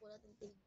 po natin tingnan.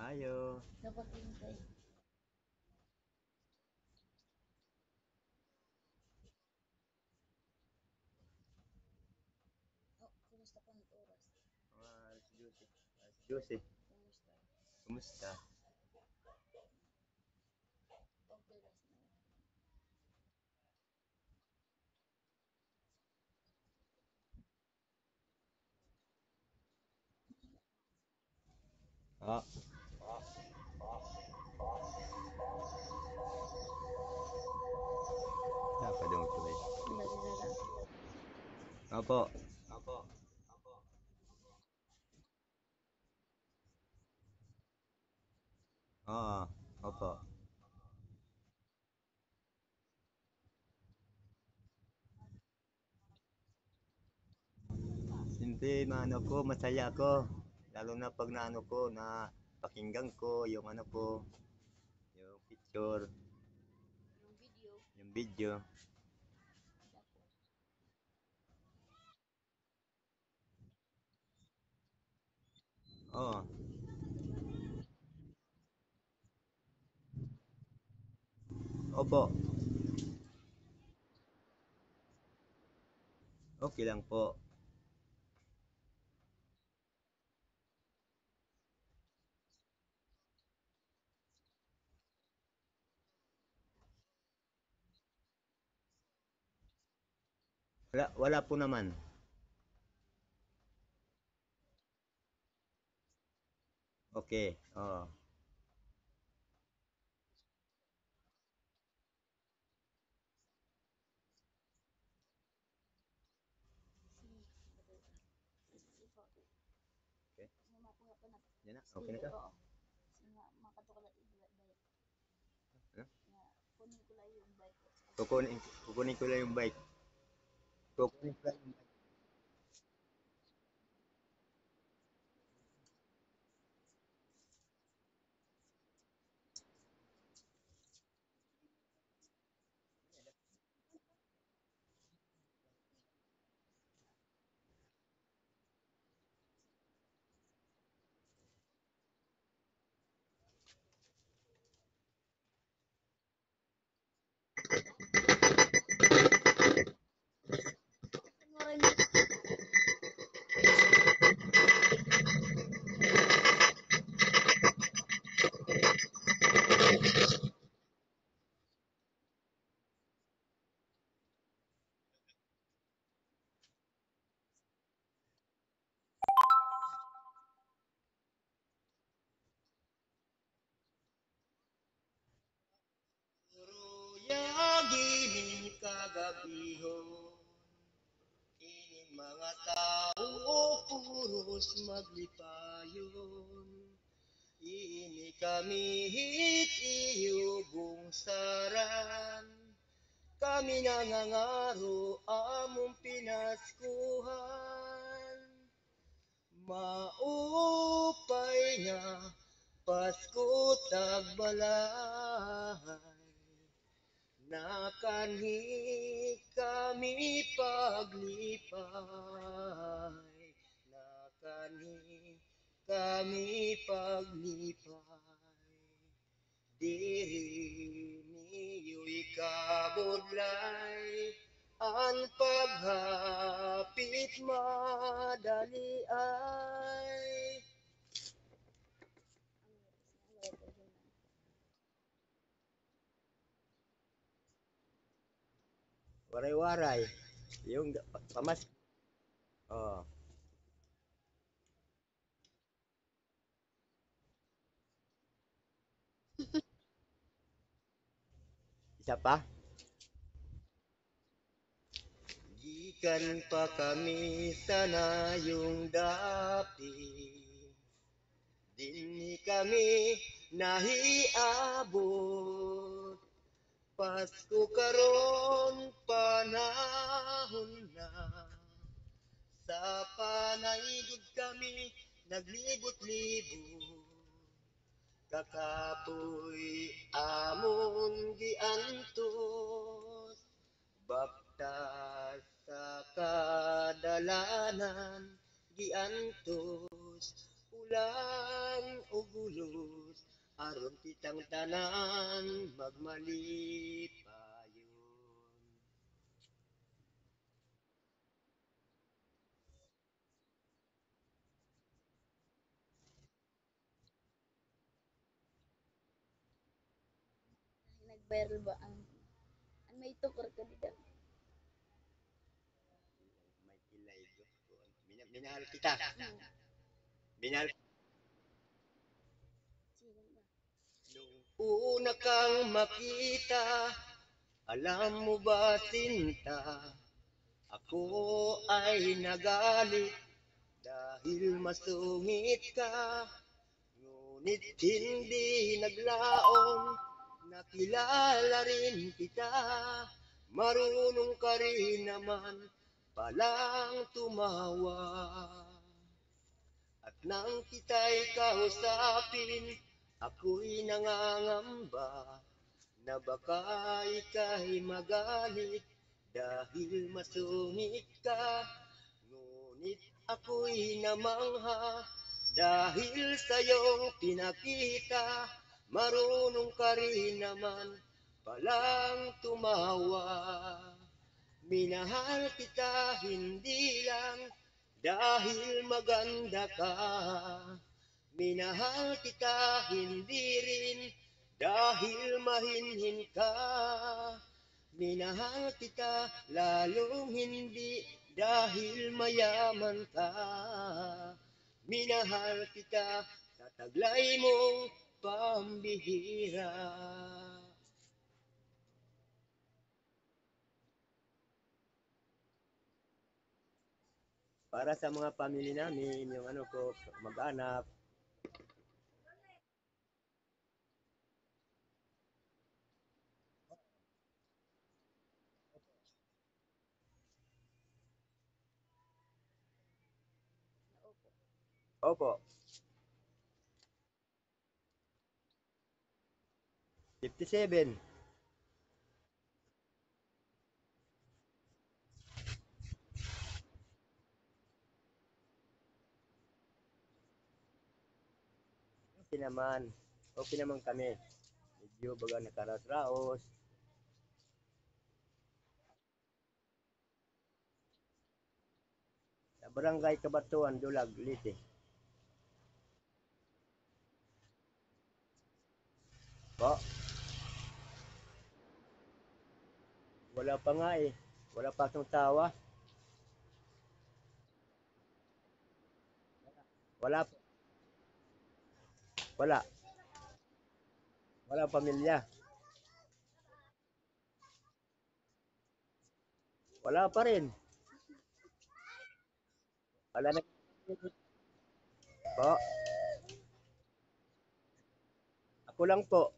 Ayo. Dapat hintay. Oh, kumusta pa ang oras? Alas 12. Alas 12. Kumusta? Kumusta? Okay last na. Ah, dapat dong tuloy. Dali na lang. Opo. Oo. Opo. Siyempre, maano ko, masaya ako. Lalo na pag naano ko, na pakinggan ko yung ano ko, yung picture, Yung video. yung video. Tapos, Oo. Opo. Okay lang po. Wala po naman. Okay. Oo. Sige po. Okay. Makuha po na. Yan na. Okay na ka? Oo. Sige nga, makatukalat i-bike. Ano? Nga, kunin ko lang yung bike ko. Kukunin ko lang yung bike. Kukunin ko lang yung bike. Panoorin Yagin kagabihon, ining mga tao puros maglipayon. Ini kami hit iyubong saran, kami nangangaro among pinaskuhan. Maupay nga Pasko tagbalay, nakanhi kami paglipay, nakanhi kami paglipay. Diri niyo'y kabudlay, ang paghapit madali ay. Waray-waray. Yung pamas. Oh. Isa pa? Gikan pa kami sana yung dapi. Dinhi kami nahiabot. Pasko karon panahon na. Sa panaygod kami naglibot-libot. Kakapoy amon giantos, baptas sa kadalanan giantos, ulan ug ulos aron kitang tanan magmalipayon. nag-viral ba ang may tukar ka dito? May kilay ko. Minahal kita. Minahal. Sige ba? Nung una kang makita, alam mo ba sinta, ako ay nagalit dahil masungit ka. Ngunit hindi naglaon, nakilala rin kita. Marunong ka rin naman palang tumawa. At nang kita'y kausapin, ako'y nangangamba na baka ika'y magalit dahil masungit ka. Ngunit ako'y namangha dahil sa'yong pinakita, marunong ka rin naman palang tumawa. Minahal kita hindi lang dahil maganda ka. Minahal kita hindi rin dahil mahinhin ka. Minahal kita lalong hindi dahil mayaman ka. Minahal kita sa taglay mong pambihira. Para sa mga pamilya namin, yung ano ko, mag-anak. Opo. Opo, 57. Okay naman kami. Medyo baga nakaraos-raos. Sa barangay Kabatuan, Dulag, Liti. Po, wala pa nga eh. Wala pa akong tawa. Wala pa. Wala. Wala pamilya. Wala pa rin. Wala na po. Ako lang po.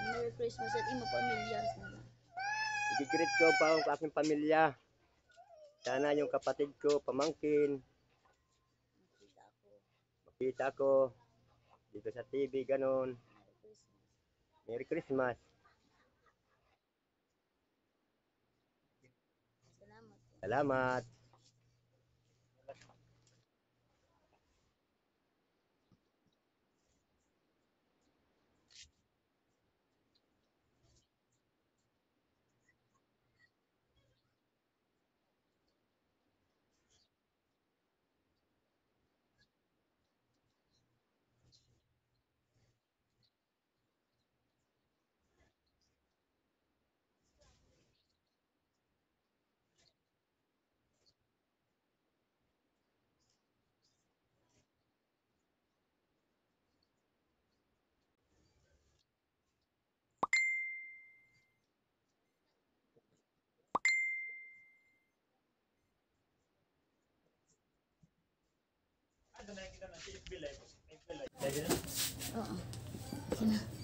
Merry Christmas at imo pamilya na. I-greet ko pa ang aking pamilya. Sana yung kapatid ko, pamangkin, Nakita ako. makita ko dito sa TV, ganun. Merry Christmas. Merry Christmas. Salamat po. Salamat. Oo. Sige na.